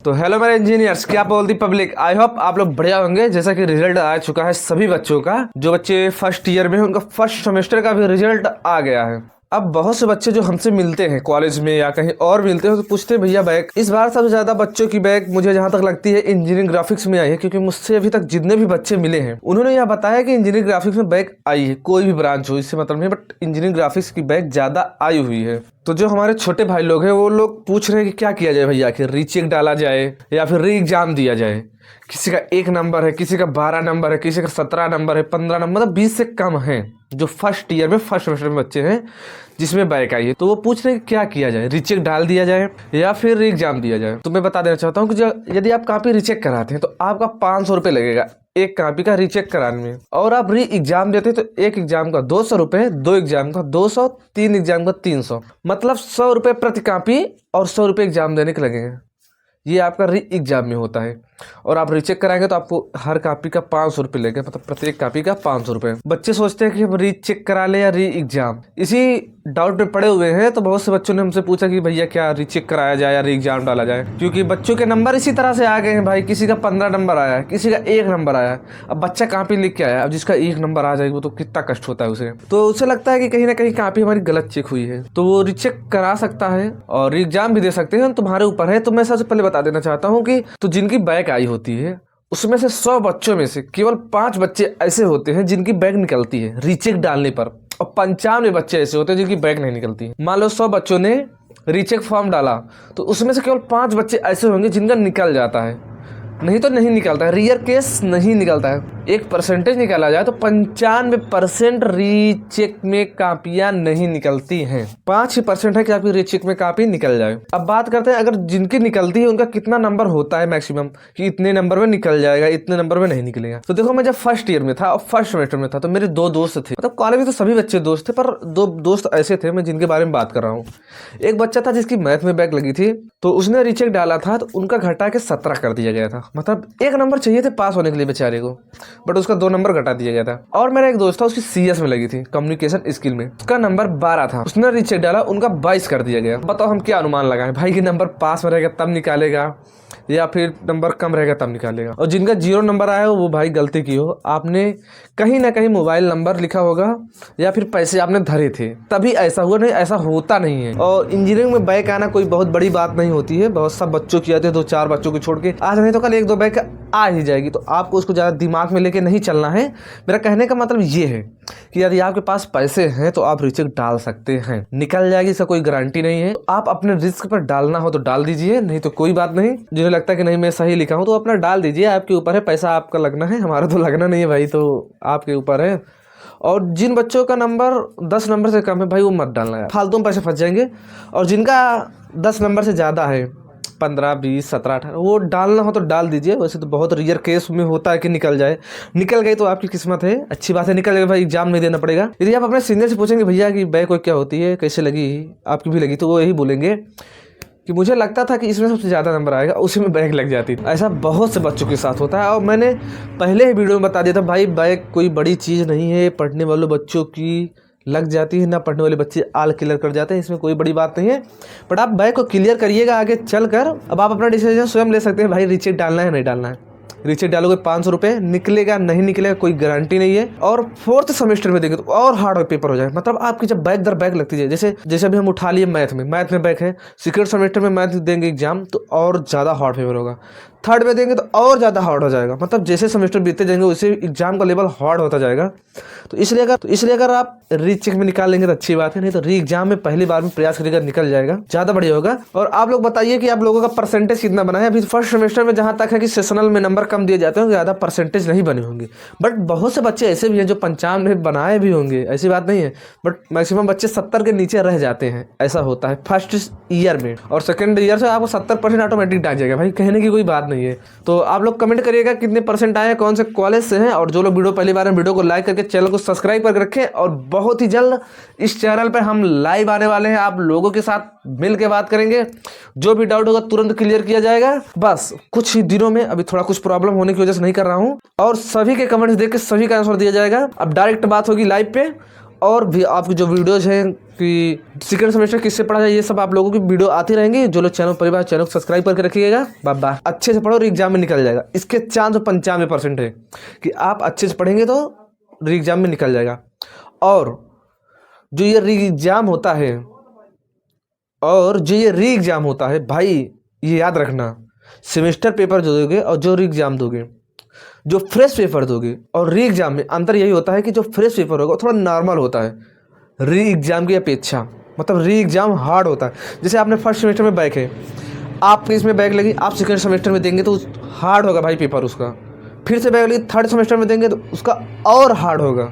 तो हेलो मेरे इंजीनियर्स, क्या बोलती पब्लिक। आई होप आप लोग बढ़िया होंगे। जैसा कि रिजल्ट आ चुका है सभी बच्चों का, जो बच्चे फर्स्ट ईयर में हैं उनका फर्स्ट सेमेस्टर का भी रिजल्ट आ गया है। अब बहुत से बच्चे जो हमसे मिलते हैं कॉलेज में या कहीं और मिलते हैं तो पूछते हैं भैया बैक। इस बार सबसे ज्यादा बच्चों की बैक मुझे जहां तक लगती है इंजीनियरिंग ग्राफिक्स में आई है, क्योंकि मुझसे अभी तक जितने भी बच्चे मिले हैं उन्होंने यह बताया कि इंजीनियरिंग ग्राफिक्स में बैक आई है। कोई भी ब्रांच हो इससे मतलब नहीं, बट इंजीनियरिंग ग्राफिक्स की बैक ज्यादा आई हुई है। तो जो हमारे छोटे भाई लोग हैं वो लोग पूछ रहे हैं कि क्या किया जाए भैया, कि रीचेक डाला जाए या फिर री एग्जाम दिया जाए। किसी का 1 नंबर है, किसी का 12 नंबर है, किसी का 17 नंबर है, 15 नंबर, मतलब 20 से कम है जो फर्स्ट ईयर में फर्स्ट सेमेस्टर में बच्चे हैं जिसमें बैक आई है। तो वो पूछ रहे हैं क्या किया जाए, रीचेक डाल दिया जाए या फिर री एग्जाम दिया जाए। तो मैं बता देना चाहता हूँ कि यदि आप कॉपी रीचेक कराते हैं तो आपका 500 रुपये लगेगा एक कॉपी का रीचेक कराने में, और आप री एग्जाम देते हैं तो एक एग्जाम का 200 रुपये, 2 एग्जाम का 200, 3 एग्जाम का 300, मतलब 100 रुपये प्रति कॉपी और 100 रुपये एग्जाम देने के लगेंगे। ये आपका री एग्जाम में होता है। और आप रीचेक कराएंगे तो आपको हर कॉपी का 500 रुपये लगेगा, मतलब प्रत्येक कॉपी का 500 रुपये। बच्चे सोचते हैं कि हम रीचेक करा ले या री एग्जाम, इसी डाउट में पड़े हुए हैं। तो बहुत से बच्चों ने हमसे पूछा कि भैया क्या रीचेक कराया जाए या री एग्जाम डाला जाए, क्योंकि बच्चों के नंबर इसी तरह से आ गए हैं भाई। किसी का 15 नंबर आया है, किसी का 1 नंबर आया है। अब बच्चा कॉपी लिख के आया, अब जिसका 1 नंबर आ जाएगा वो तो कितना कष्ट होता है उसे। तो उसे लगता है कि कहीं ना कहीं कॉपी हमारी गलत चेक हुई है, तो वो रीचेक करा सकता है और री एग्जाम भी दे सकते हैं, तुम्हारे ऊपर है। तो मैं सबसे पहले बता देना चाहता हूँ कि तो जिनकी बैक आई होती है उसमें से 100 बच्चों में से केवल 5 बच्चे ऐसे होते हैं जिनकी बैक निकलती है रीचेक डालने पर, और 95 बच्चे ऐसे होते हैं जिनकी बैक नहीं निकलती। मान लो 100 बच्चों ने रीचेक फॉर्म डाला तो उसमें से केवल 5 बच्चे ऐसे होंगे जिनका निकल जाता है, नहीं तो नहीं निकलता है। रियर केस नहीं निकलता है। एक परसेंटेज निकाला जाए तो 95% रीचेक में कापियां नहीं निकलती हैं। 5% है कि आपकी रीचेक में कापी निकल जाए। अब बात करते हैं अगर जिनकी निकलती है उनका कितना नंबर होता है मैक्सिमम, कि इतने नंबर में निकल जाएगा, इतने नंबर में नहीं निकलेगा। तो देखो, मैं जब फर्स्ट ईयर में था और फर्स्ट सेमेस्टर में था तो मेरे 2 दोस्त थे। मतलब कॉलेज में तो सभी बच्चे दोस्त थे, पर 2 दोस्त ऐसे थे मैं जिनके बारे में बात कर रहा हूँ। एक बच्चा था जिसकी मैथ में बैक लगी थी, तो उसने रीचेक डाला था तो उनका घटा के 17 कर दिया गया था। मतलब 1 नंबर चाहिए थे पास होने के लिए बेचारे को, बट उसका 2 नंबर घटा दिया गया था। और मेरा एक दोस्त था, उसकी CS में लगी थी, कम्युनिकेशन स्किल में, उसका नंबर 12 था। उसने रीचेक डाला, उनका 22 कर दिया गया। बताओ हम क्या अनुमान लगाएं भाई कि नंबर पास में रहेगा तब निकालेगा या फिर नंबर कम रहेगा तब निकालेगा। और जिनका 0 नंबर आया हो वो भाई गलती की हो, आपने कहीं ना कहीं मोबाइल नंबर लिखा होगा या फिर पैसे आपने धरे थे तभी ऐसा हुआ, नहीं ऐसा होता नहीं है। और इंजीनियरिंग में बैक आना कोई बहुत बड़ी बात नहीं होती है। बहुत सब बच्चों की आते हैं, 2-4 बच्चों को छोड़ के, आज नहीं तो कल 1-2 बैक आ ही जाएगी। तो आपको उसको ज़्यादा दिमाग में लेके नहीं चलना है। मेरा कहने का मतलब ये है कि यदि आपके पास पैसे हैं तो आप रीचेक डाल सकते हैं, निकल जाएगी, इसका कोई गारंटी नहीं है। तो आप अपने रिस्क पर डालना हो तो डाल दीजिए, नहीं तो कोई बात नहीं। जिन्हें लगता है कि नहीं मैं सही लिखा हूँ तो अपना डाल दीजिए, आपके ऊपर है। पैसा आपका लगना है, हमारा तो लगना नहीं है भाई, तो आपके ऊपर है। और जिन बच्चों का नंबर 10 नंबर से कम है भाई वो मत डालना है, फालतू में पैसे फंस जाएंगे। और जिनका 10 नंबर से ज़्यादा है, 15, 20, 17, 18, वो डालना हो तो डाल दीजिए। वैसे तो बहुत रेयर केस में होता है कि निकल जाए, निकल गई तो आपकी किस्मत है, अच्छी बात है, निकल गए भाई, एग्जाम नहीं देना पड़ेगा। यदि आप अपने सीनियर से पूछेंगे भैया कि बैक क्या होती है, कैसे लगी, आपकी भी लगी, तो वो यही बोलेंगे कि मुझे लगता था कि इसमें सबसे ज़्यादा नंबर आएगा, उसी में बैक लग जाती थी। ऐसा बहुत से बच्चों के साथ होता है। और मैंने पहले ही वीडियो में बता दिया था भाई, बैक कोई बड़ी चीज़ नहीं है, पढ़ने वालों बच्चों की लग जाती है, ना पढ़ने वाले बच्चे आल क्लियर कर जाते हैं, इसमें कोई बड़ी बात नहीं है। बट आप बैक को क्लियर करिएगा आगे चलकर। अब आप अपना डिसीजन स्वयं ले सकते हैं भाई, रीचेक डालना है नहीं डालना है। रीचेक डालोगे 500 रुपये, निकलेगा नहीं निकलेगा कोई गारंटी नहीं है। और 4th सेमेस्टर में देंगे तो और हार्ड पेपर हो जाए। मतलब आपकी जब बैक दर बैक लगती है, जैसे अभी हम उठा लिए मैथ में बैक है, सेकंड सेमेस्टर में मैथ देंगे एग्जाम तो और ज़्यादा हार्ड पेपर होगा, 3rd में देंगे तो और ज़्यादा हार्ड हो जाएगा। मतलब जैसे सेमेस्टर बीतते जाएंगे उसे एग्जाम का लेवल हार्ड होता जाएगा। तो इसलिए अगर आप रीचेक में निकाल लेंगे तो अच्छी बात है, नहीं तो री एग्जाम में पहली बार में प्रयास करिएगा, निकल जाएगा, ज़्यादा बढ़िया होगा। और आप लोग बताइए कि आप लोगों का परसेंटेज कितना बना है। अभी फर्स्ट सेमेस्टर में जहाँ तक है कि सेशनल में नंबर कम दिए जाते हैं, ज़्यादा परसेंटेज नहीं बने होंगे। बट बहुत से बच्चे ऐसे भी हैं जो 95 में बनाए भी होंगे, ऐसी बात नहीं है। बट मैक्सिमम बच्चे 70 के नीचे रह जाते हैं, ऐसा होता है फर्स्ट ईयर में। और सेकेंड ईयर से आपको 70% ऑटोमेटिक डाल जाएगा भाई, कहने की कोई बात नहीं है। तो आप लोग कमेंट करिएगा कितने परसेंट आए, कौन से कॉलेज से हैं। और जो लोग वीडियो पहली बार हैं वीडियो को लाइक करके चैनल को सब्सक्राइब करके रखें। और बहुत ही जल्द इस चैनल पर हम लाइव आने वाले हैं, आप लोगों के साथ मिल के बात करेंगे। जो भी डाउट होगा तुरंत क्लियर किया जाएगा, बस कुछ ही दिनों में। अभी थोड़ा कुछ प्रॉब्लम होने की वजह से नहीं कर रहा हूँ। और सभी के कमेंट्स देख के सभी का आंसर दिया जाएगा। अब डायरेक्ट बात होगी लाइव पे। और भी आपकी जो वीडियोज हैं कि सेकंड सेमेस्टर किससे पढ़ा जाए, ये सब आप लोगों की वीडियो आती रहेंगी। जो लोग चैनल परिवार चैनल को सब्सक्राइब करके रखिएगा। बाबा अच्छे से पढ़ो और एग्जाम में निकल जाएगा। इसके चांस 95% है कि आप अच्छे से पढ़ेंगे तो री एग्जाम में निकल जाएगा। और जो ये री एग्जाम होता है भाई, ये याद रखना, सेमेस्टर पेपर जो दोगे और जो री एग्जाम दोगे, जो फ्रेश पेपर दोगे और री एग्जाम में अंतर यही होता है कि जो फ्रेश पेपर होगा थोड़ा नॉर्मल होता है री एग्जाम की अपेक्षा। मतलब री एग्जाम हार्ड होता है। जैसे आपने फर्स्ट सेमेस्टर में बैक है, आपके इसमें बैक लगी, आप सेकंड सेमेस्टर में देंगे तो हार्ड होगा भाई पेपर उसका। फिर से बैक लगी, थर्ड सेमेस्टर में देंगे तो उसका और हार्ड होगा।